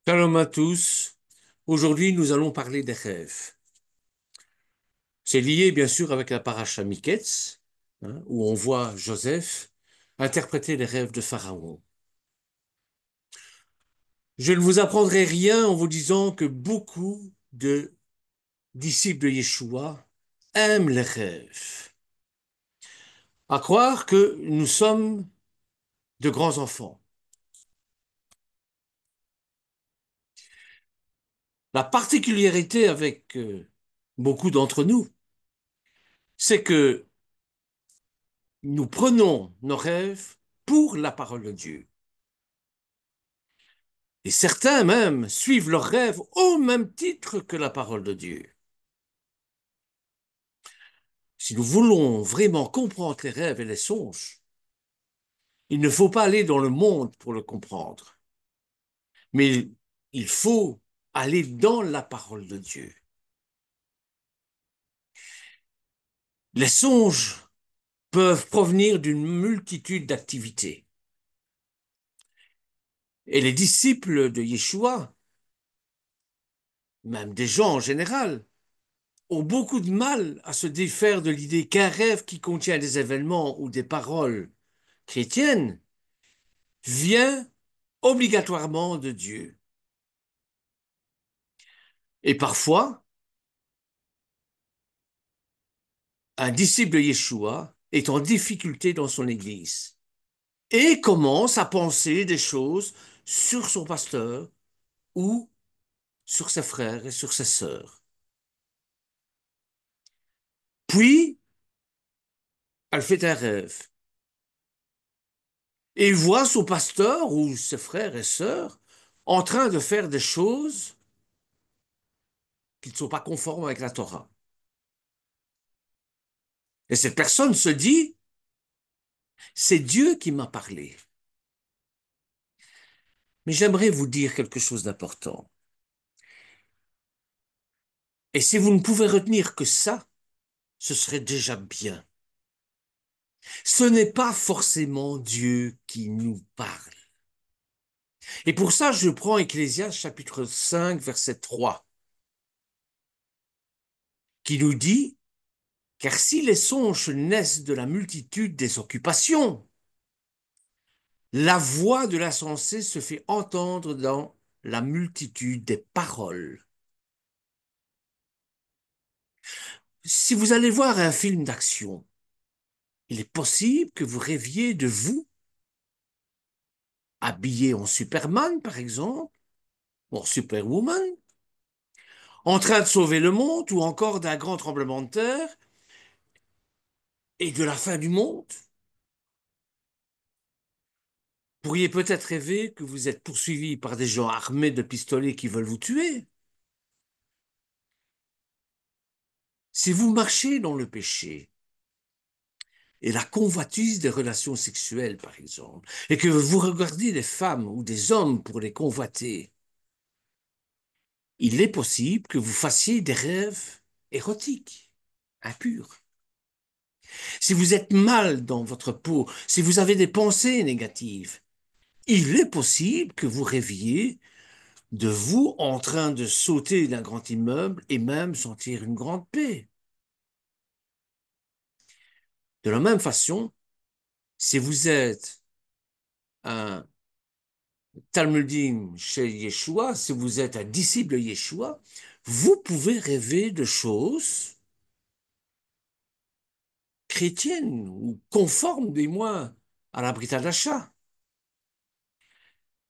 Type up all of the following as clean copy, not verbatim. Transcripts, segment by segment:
Shalom à tous. Aujourd'hui, nous allons parler des rêves. C'est lié, bien sûr, avec la paracha Miketz, où on voit Joseph interpréter les rêves de Pharaon. Je ne vous apprendrai rien en vous disant que beaucoup de disciples de Yeshua aiment les rêves. À croire que nous sommes de grands enfants. La particularité avec beaucoup d'entre nous, c'est que nous prenons nos rêves pour la parole de Dieu. Et certains même suivent leurs rêves au même titre que la parole de Dieu. Si nous voulons vraiment comprendre les rêves et les songes, il ne faut pas aller dans le monde pour le comprendre, mais il faut aller dans la parole de Dieu. Les songes peuvent provenir d'une multitude d'activités. Et les disciples de Yeshua, même des gens en général, ont beaucoup de mal à se défaire de l'idée qu'un rêve qui contient des événements ou des paroles chrétiennes vient obligatoirement de Dieu. Et parfois, un disciple de Yeshua est en difficulté dans son église et commence à penser des choses sur son pasteur ou sur ses frères et sur ses sœurs. Puis, elle fait un rêve et voit son pasteur ou ses frères et sœurs en train de faire des choses qui ne sont pas conformes avec la Torah. Et cette personne se dit, c'est Dieu qui m'a parlé. Mais j'aimerais vous dire quelque chose d'important. Et si vous ne pouvez retenir que ça, ce serait déjà bien. Ce n'est pas forcément Dieu qui nous parle. Et pour ça, je prends Ecclésiaste chapitre 5, verset 3, qui nous dit, car si les songes naissent de la multitude des occupations, la voix de l'insensé se fait entendre dans la multitude des paroles. Si vous allez voir un film d'action, il est possible que vous rêviez de vous, habillé en Superman, par exemple, ou en Superwoman, en train de sauver le monde, ou encore d'un grand tremblement de terre et de la fin du monde. Vous pourriez peut-être rêver que vous êtes poursuivi par des gens armés de pistolets qui veulent vous tuer. Si vous marchez dans le péché et la convoitise des relations sexuelles, par exemple, et que vous regardez des femmes ou des hommes pour les convoiter, il est possible que vous fassiez des rêves érotiques, impurs. Si vous êtes mal dans votre peau, si vous avez des pensées négatives, il est possible que vous rêviez de vous en train de sauter d'un grand immeuble et même sentir une grande paix. De la même façon, si vous êtes un Talmudim chez Yeshua, si vous êtes un disciple de Yeshua, vous pouvez rêver de choses chrétiennes ou conformes, des moins, à la Brit Hadasha.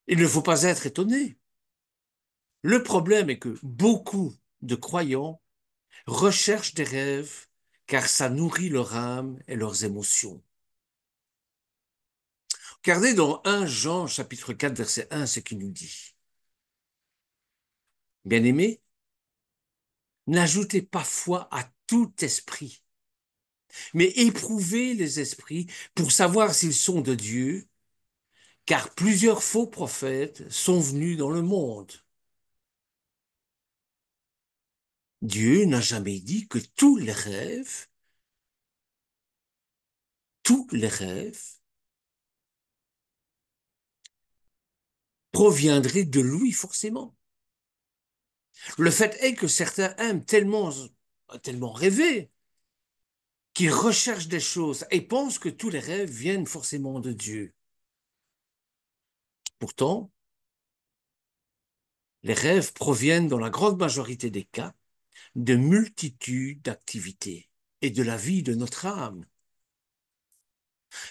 Il ne faut pas être étonné. Le problème est que beaucoup de croyants recherchent des rêves car ça nourrit leur âme et leurs émotions. Regardez dans 1 Jean chapitre 4 verset 1 ce qu'il nous dit. Bien-aimés, n'ajoutez pas foi à tout esprit, mais éprouvez les esprits pour savoir s'ils sont de Dieu, car plusieurs faux prophètes sont venus dans le monde. Dieu n'a jamais dit que tous les rêves proviendrait de lui forcément. Le fait est que certains aiment tellement rêver qu'ils recherchent des choses et pensent que tous les rêves viennent forcément de Dieu. Pourtant, les rêves proviennent dans la grande majorité des cas de multitudes d'activités et de la vie de notre âme.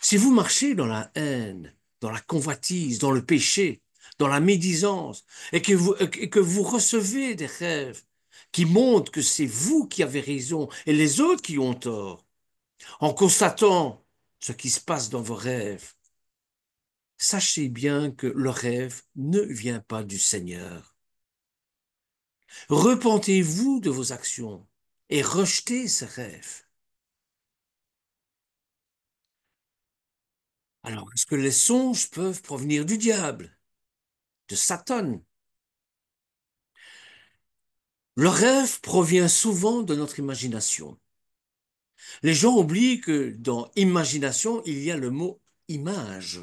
Si vous marchez dans la haine, dans la convoitise, dans le péché, dans la médisance, et que vous recevez des rêves qui montrent que c'est vous qui avez raison et les autres qui ont tort, en constatant ce qui se passe dans vos rêves, sachez bien que le rêve ne vient pas du Seigneur. Repentez-vous de vos actions et rejetez ces rêves. Alors, est-ce que les songes peuvent provenir du diable, de Satan? Le rêve provient souvent de notre imagination. Les gens oublient que dans imagination, il y a le mot image.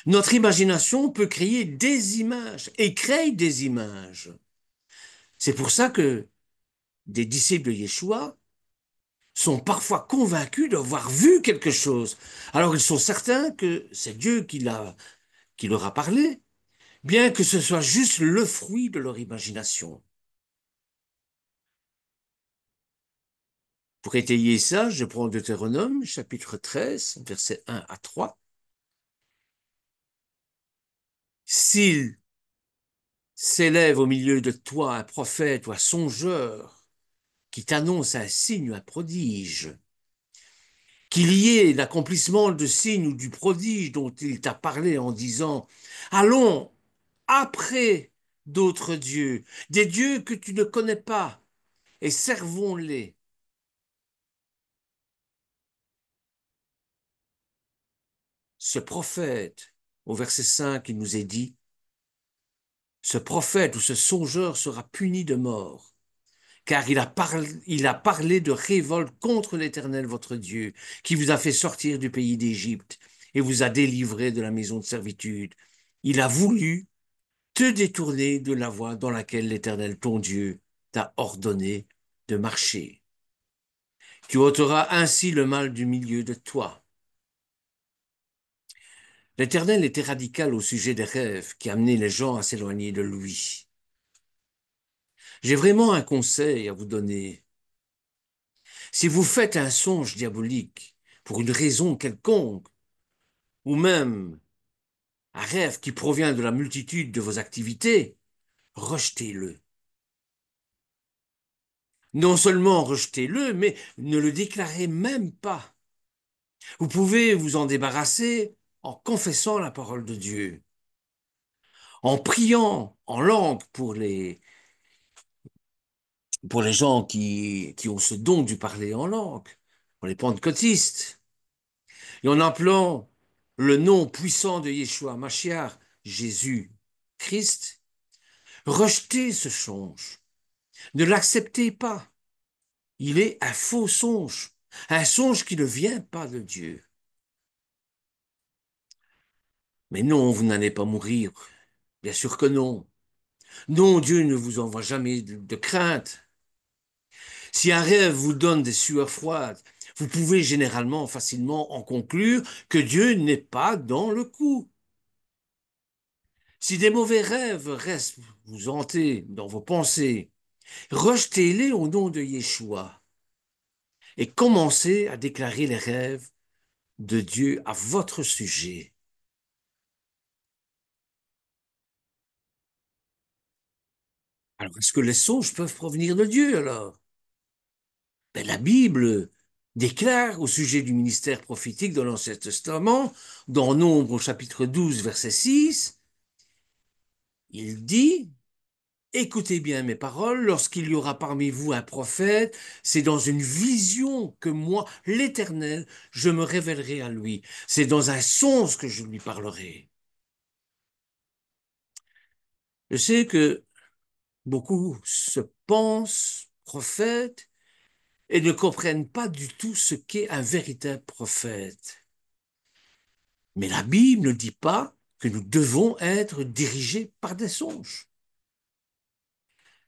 Notre imagination peut créer des images et crée des images. C'est pour ça que des disciples de Yeshua sont parfois convaincus d'avoir vu quelque chose. Alors ils sont certains que c'est Dieu qui leur a parlé, bien que ce soit juste le fruit de leur imagination. Pour étayer ça, je prends Deutéronome, chapitre 13, versets 1 à 3. S'il s'élève au milieu de toi un prophète ou un songeur qui t'annonce un signe ou un prodige, qu'il y ait l'accomplissement de signe ou du prodige dont il t'a parlé en disant, allons après d'autres dieux, des dieux que tu ne connais pas, et servons-les. Ce prophète, au verset 5, il nous est dit, ce prophète ou ce songeur sera puni de mort, car il a parlé de révolte contre l'Éternel votre Dieu, qui vous a fait sortir du pays d'Égypte et vous a délivré de la maison de servitude. Il a voulu te détourner de la voie dans laquelle l'Éternel ton Dieu t'a ordonné de marcher. Tu ôteras ainsi le mal du milieu de toi. L'Éternel était radical au sujet des rêves qui amenaient les gens à s'éloigner de lui. J'ai vraiment un conseil à vous donner. Si vous faites un songe diabolique pour une raison quelconque, ou même un rêve qui provient de la multitude de vos activités, rejetez-le. Non seulement rejetez-le, mais ne le déclarez même pas. Vous pouvez vous en débarrasser en confessant la parole de Dieu, en priant en langue pour les gens qui ont ce don du parler en langue, pour les pentecôtistes, et en appelant le nom puissant de Yeshua Mashiach, Jésus Christ. Rejetez ce songe, ne l'acceptez pas. Il est un faux songe, un songe qui ne vient pas de Dieu. Mais non, vous n'allez pas mourir. Bien sûr que non. Non, Dieu ne vous envoie jamais de crainte. Si un rêve vous donne des sueurs froides, vous pouvez généralement facilement en conclure que Dieu n'est pas dans le coup. Si des mauvais rêves restent vous hanter dans vos pensées, rejetez-les au nom de Yeshua et commencez à déclarer les rêves de Dieu à votre sujet. Alors, est-ce que les songes peuvent provenir de Dieu alors? Ben, la Bible déclare au sujet du ministère prophétique dans l'Ancien Testament, dans Nombre au chapitre 12, verset 6, il dit, écoutez bien mes paroles, lorsqu'il y aura parmi vous un prophète, c'est dans une vision que moi, l'Éternel, je me révélerai à lui. C'est dans un songe que je lui parlerai. Je sais que beaucoup se pensent prophètes et ne comprennent pas du tout ce qu'est un véritable prophète. Mais la Bible ne dit pas que nous devons être dirigés par des songes.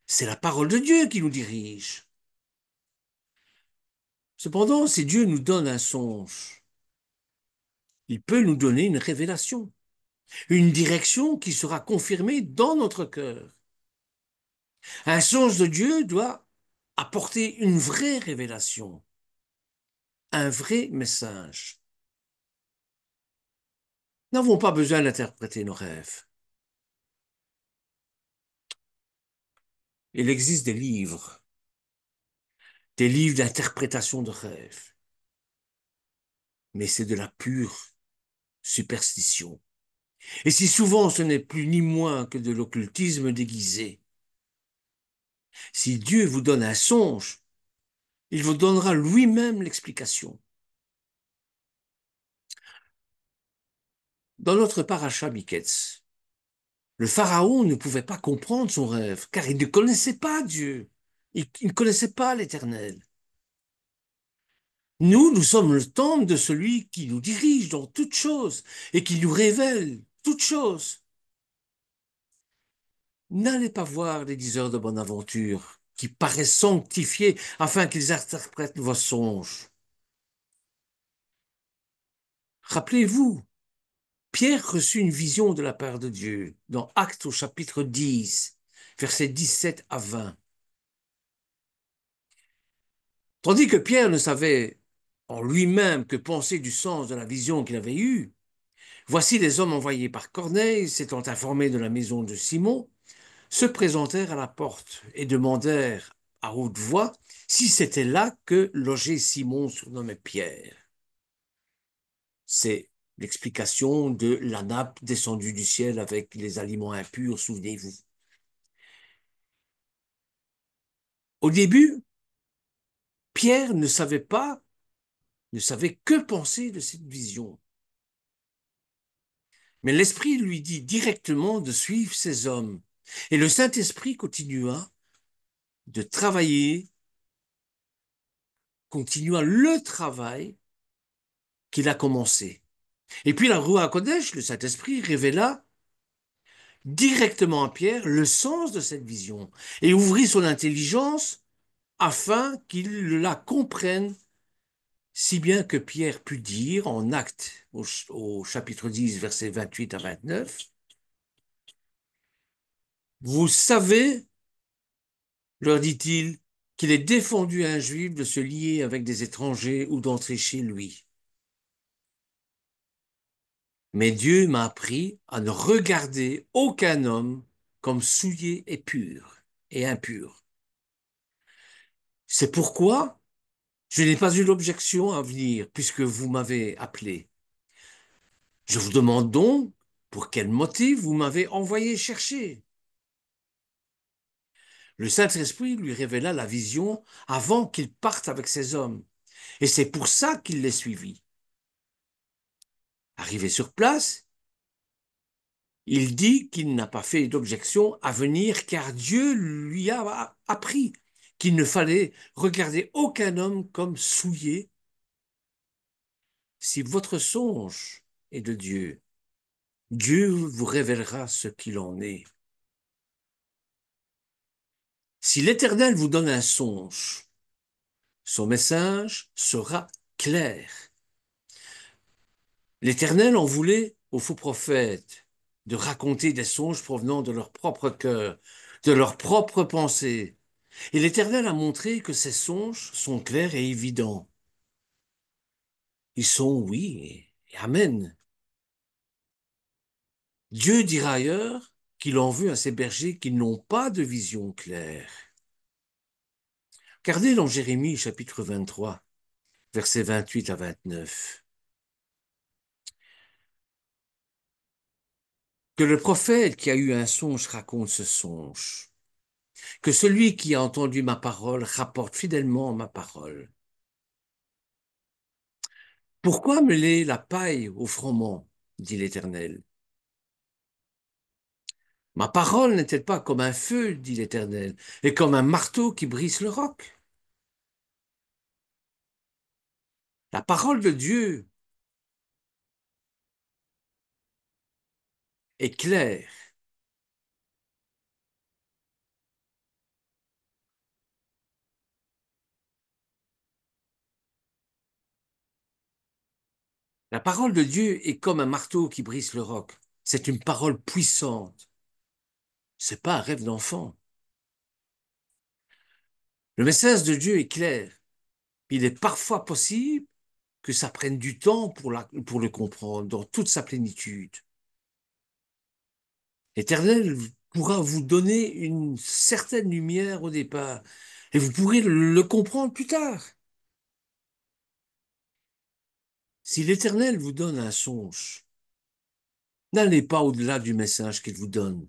C'est la parole de Dieu qui nous dirige. Cependant, si Dieu nous donne un songe, il peut nous donner une révélation, une direction qui sera confirmée dans notre cœur. Un songe de Dieu doit apporter une vraie révélation, un vrai message. Nous n'avons pas besoin d'interpréter nos rêves. Il existe des livres d'interprétation de rêves, mais c'est de la pure superstition. Et si souvent ce n'est plus ni moins que de l'occultisme déguisé. Si Dieu vous donne un songe, il vous donnera lui-même l'explication. Dans notre paracha Miketz, le pharaon ne pouvait pas comprendre son rêve, car il ne connaissait pas Dieu. Il ne connaissait pas l'Éternel. Nous sommes le temple de celui qui nous dirige dans toutes choses et qui nous révèle toutes choses. N'allez pas voir les diseurs de bonne aventure qui paraissent sanctifiés afin qu'ils interprètent vos songes. Rappelez-vous, Pierre reçut une vision de la part de Dieu dans Actes au chapitre 10, versets 17 à 20. Tandis que Pierre ne savait en lui-même que penser du sens de la vision qu'il avait eue, voici les hommes envoyés par Corneille, s'étant informés de la maison de Simon, se présentèrent à la porte et demandèrent à haute voix si c'était là que logeait Simon surnommé Pierre. C'est l'explication de la nappe descendue du ciel avec les aliments impurs, souvenez-vous. Au début, Pierre ne savait que penser de cette vision. Mais l'Esprit lui dit directement de suivre ces hommes. Et le Saint-Esprit continua le travail qu'il a commencé. Et puis la Ruach Kodesh, le Saint-Esprit, révéla directement à Pierre le sens de cette vision et ouvrit son intelligence afin qu'il la comprenne, si bien que Pierre put dire en Actes au chapitre 10, versets 28 à 29, « Vous savez, leur dit-il, qu'il est défendu à un juif de se lier avec des étrangers ou d'entrer chez lui. Mais Dieu m'a appris à ne regarder aucun homme comme souillé et pur et impur. C'est pourquoi je n'ai pas eu l'objection à venir puisque vous m'avez appelé. Je vous demande donc pour quel motif vous m'avez envoyé chercher. » Le Saint-Esprit lui révéla la vision avant qu'il parte avec ses hommes. Et c'est pour ça qu'il les suivit. Arrivé sur place, il dit qu'il n'a pas fait d'objection à venir car Dieu lui a appris qu'il ne fallait regarder aucun homme comme souillé. Si votre songe est de Dieu, Dieu vous révélera ce qu'il en est. Si l'Éternel vous donne un songe, son message sera clair. L'Éternel en voulait aux faux prophètes de raconter des songes provenant de leur propre cœur, de leurs propres pensées. Et l'Éternel a montré que ces songes sont clairs et évidents. Ils sont oui et amen. Dieu dira ailleurs qu'il en veut à ces bergers qui n'ont pas de vision claire. Regardez dans Jérémie chapitre 23, versets 28 à 29. Que le prophète qui a eu un songe raconte ce songe. Que celui qui a entendu ma parole rapporte fidèlement ma parole. Pourquoi mêler la paille au froment, dit l'Éternel. Ma parole n'est-elle pas comme un feu, dit l'Éternel, et comme un marteau qui brise le roc? La parole de Dieu est claire. La parole de Dieu est comme un marteau qui brise le roc. C'est une parole puissante. C'est pas un rêve d'enfant. Le message de Dieu est clair. Il est parfois possible que ça prenne du temps pour le comprendre dans toute sa plénitude. L'Éternel pourra vous donner une certaine lumière au départ et vous pourrez le comprendre plus tard. Si l'Éternel vous donne un songe, n'allez pas au-delà du message qu'il vous donne.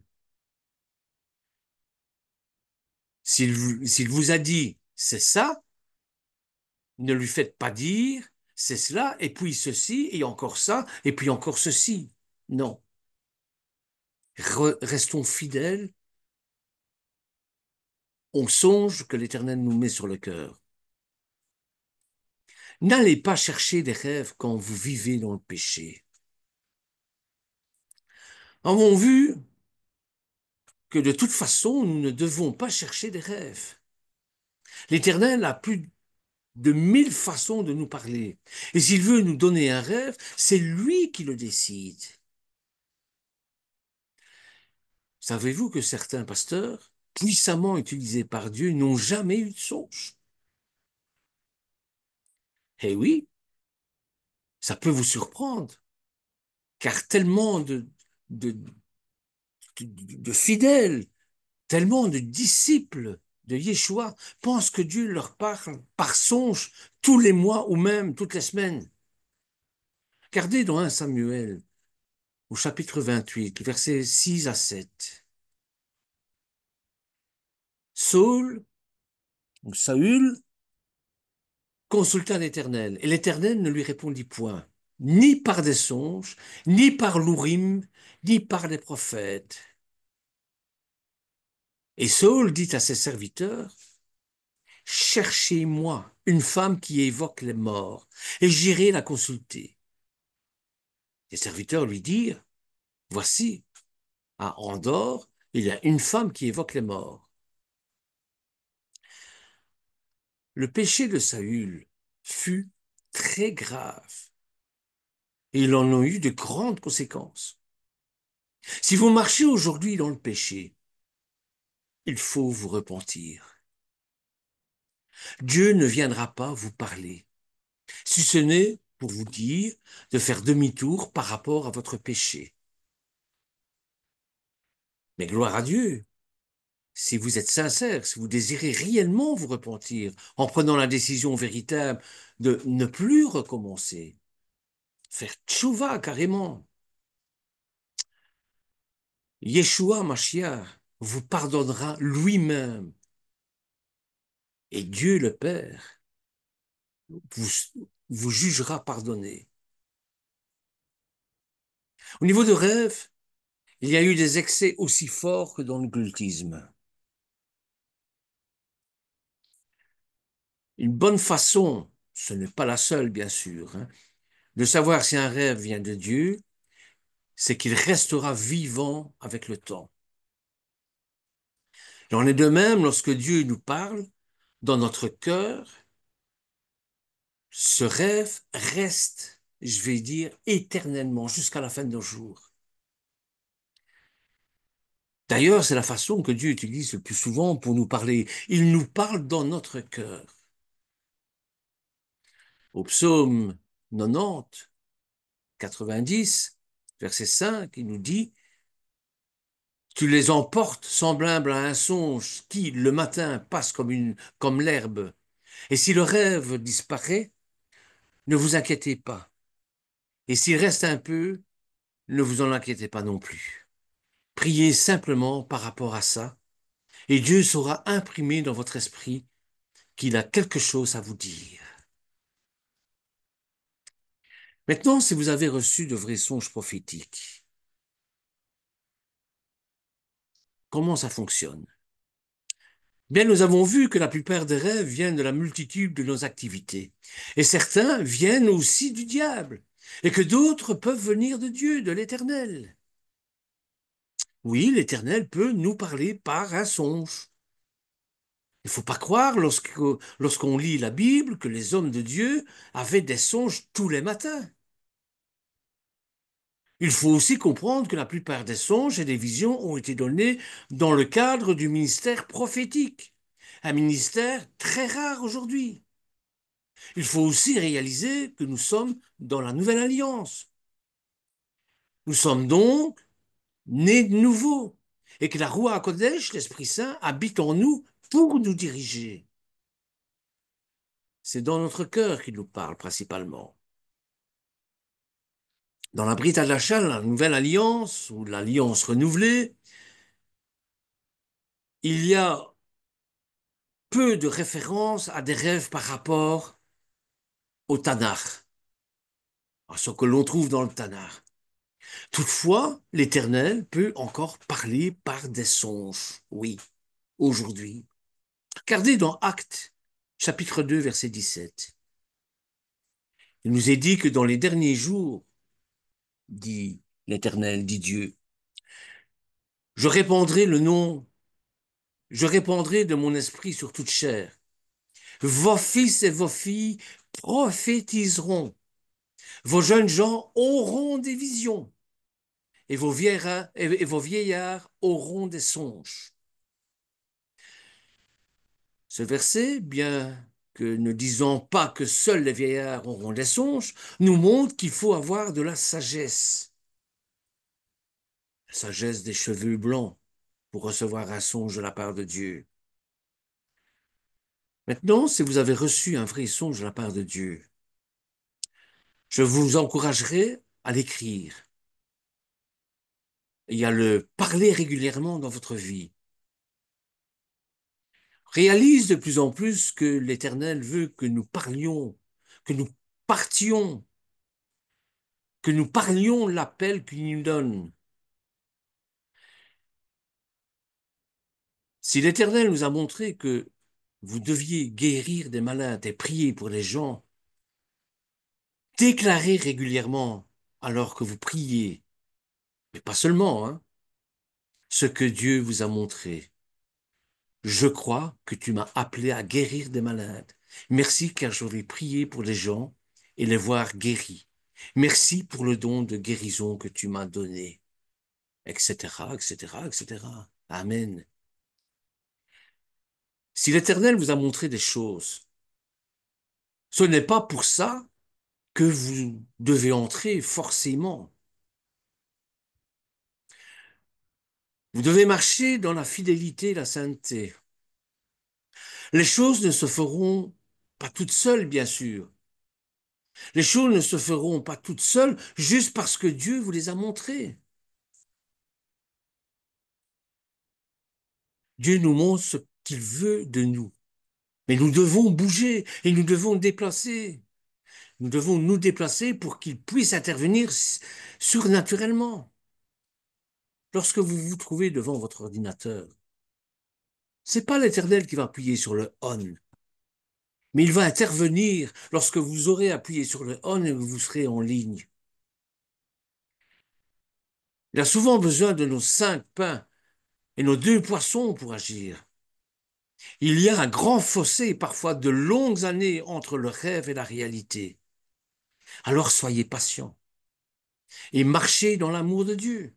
S'il vous a dit c'est ça, ne lui faites pas dire c'est cela, et puis ceci, et encore ça, et puis encore ceci. Non. Restons fidèles au songe que l'Éternel nous met sur le cœur. N'allez pas chercher des rêves quand vous vivez dans le péché. Avons vu que de toute façon, nous ne devons pas chercher des rêves. L'Éternel a plus de 1000 façons de nous parler. Et s'il veut nous donner un rêve, c'est lui qui le décide. Savez-vous que certains pasteurs, puissamment utilisés par Dieu, n'ont jamais eu de songe? Eh oui, ça peut vous surprendre, car tellement de, de fidèles, tellement de disciples de Yeshua pensent que Dieu leur parle par songe tous les mois ou même toutes les semaines. Regardez dans 1 Samuel, au chapitre 28, versets 6 à 7. Saul, ou Saül, consulta l'Éternel, et l'Éternel ne lui répondit point, ni par des songes, ni par l'Ourim, ni par des prophètes. Et Saul dit à ses serviteurs, cherchez-moi une femme qui évoque les morts, et j'irai la consulter. Les serviteurs lui dirent, voici, à Andorre, il y a une femme qui évoque les morts. Le péché de Saül fut très grave, et il en a eu de grandes conséquences. Si vous marchez aujourd'hui dans le péché, il faut vous repentir. Dieu ne viendra pas vous parler, si ce n'est pour vous dire de faire demi-tour par rapport à votre péché. Mais gloire à Dieu, si vous êtes sincère, si vous désirez réellement vous repentir, en prenant la décision véritable de ne plus recommencer, faire tchouva carrément, Yeshua Mashiach vous pardonnera lui-même et Dieu le Père vous jugera pardonné. Au niveau de rêve, il y a eu des excès aussi forts que dans l'occultisme. Une bonne façon, ce n'est pas la seule bien sûr, hein, de savoir si un rêve vient de Dieu, c'est qu'il restera vivant avec le temps. Il en est de même lorsque Dieu nous parle dans notre cœur, ce rêve reste, je vais dire, éternellement jusqu'à la fin de nos jours. D'ailleurs, c'est la façon que Dieu utilise le plus souvent pour nous parler. Il nous parle dans notre cœur. Au psaume 90, 90, verset 5, il nous dit, tu les emportes semblables à un songe qui, le matin, passe comme l'herbe. Et si le rêve disparaît, ne vous inquiétez pas. Et s'il reste un peu, ne vous en inquiétez pas non plus. Priez simplement par rapport à ça, et Dieu saura imprimer dans votre esprit qu'il a quelque chose à vous dire. Maintenant, si vous avez reçu de vrais songes prophétiques, comment ça fonctionne? Bien, nous avons vu que la plupart des rêves viennent de la multitude de nos activités, et certains viennent aussi du diable, et que d'autres peuvent venir de Dieu, de l'Éternel. Oui, l'Éternel peut nous parler par un songe. Il ne faut pas croire lorsqu'on lit la Bible que les hommes de Dieu avaient des songes tous les matins. Il faut aussi comprendre que la plupart des songes et des visions ont été donnés dans le cadre du ministère prophétique, un ministère très rare aujourd'hui. Il faut aussi réaliser que nous sommes dans la nouvelle alliance. Nous sommes donc nés de nouveau et que la Roua HaKodesh, l'Esprit Saint, habite en nous pour nous diriger. C'est dans notre cœur qu'il nous parle principalement. Dans la Brit Hadashah, la nouvelle alliance ou l'alliance renouvelée, il y a peu de références à des rêves par rapport au Tanakh, à ce que l'on trouve dans le Tanakh. Toutefois, l'Éternel peut encore parler par des songes, oui, aujourd'hui. Regardez dans Actes, chapitre 2, verset 17. Il nous est dit que dans les derniers jours, dit l'Éternel, dit Dieu, je répandrai le nom, je répandrai de mon esprit sur toute chair. Vos fils et vos filles prophétiseront. Vos jeunes gens auront des visions et vos vieillards auront des songes. Ce verset, bien que ne disant pas que seuls les vieillards auront des songes, nous montre qu'il faut avoir de la sagesse des cheveux blancs pour recevoir un songe de la part de Dieu. Maintenant, si vous avez reçu un vrai songe de la part de Dieu, je vous encouragerai à l'écrire et à le parler régulièrement dans votre vie. Réalise de plus en plus que l'Éternel veut que nous parlions, que nous partions, que nous parlions l'appel qu'il nous donne. Si l'Éternel nous a montré que vous deviez guérir des malades et prier pour les gens, déclarez régulièrement alors que vous priez, mais pas seulement, hein, ce que Dieu vous a montré. Je crois que tu m'as appelé à guérir des malades. Merci car j'aurais prié pour les gens et les voir guéris. Merci pour le don de guérison que tu m'as donné, etc., etc., etc. Amen. Si l'Éternel vous a montré des choses, ce n'est pas pour ça que vous devez entrer forcément. Vous devez marcher dans la fidélité et la sainteté. Les choses ne se feront pas toutes seules, bien sûr. Les choses ne se feront pas toutes seules juste parce que Dieu vous les a montrées. Dieu nous montre ce qu'il veut de nous. Mais nous devons bouger et nous devons déplacer. Nous devons nous déplacer pour qu'il puisse intervenir surnaturellement. Lorsque vous vous trouvez devant votre ordinateur, c'est pas l'Éternel qui va appuyer sur le on, mais il va intervenir lorsque vous aurez appuyé sur le on et que vous serez en ligne. Il a souvent besoin de nos 5 pains et nos 2 poissons pour agir. Il y a un grand fossé, parfois de longues années, entre le rêve et la réalité. Alors soyez patients et marchez dans l'amour de Dieu.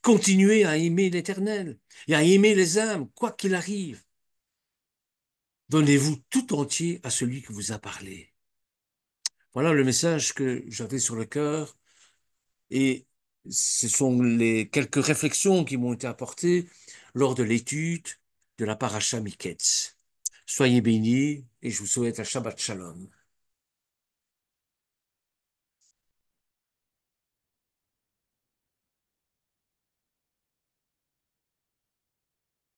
Continuez à aimer l'Éternel et à aimer les âmes, quoi qu'il arrive. Donnez-vous tout entier à celui qui vous a parlé. Voilà le message que j'avais sur le cœur et ce sont les quelques réflexions qui m'ont été apportées lors de l'étude de la paracha Miketz. Soyez bénis et je vous souhaite un Shabbat Shalom.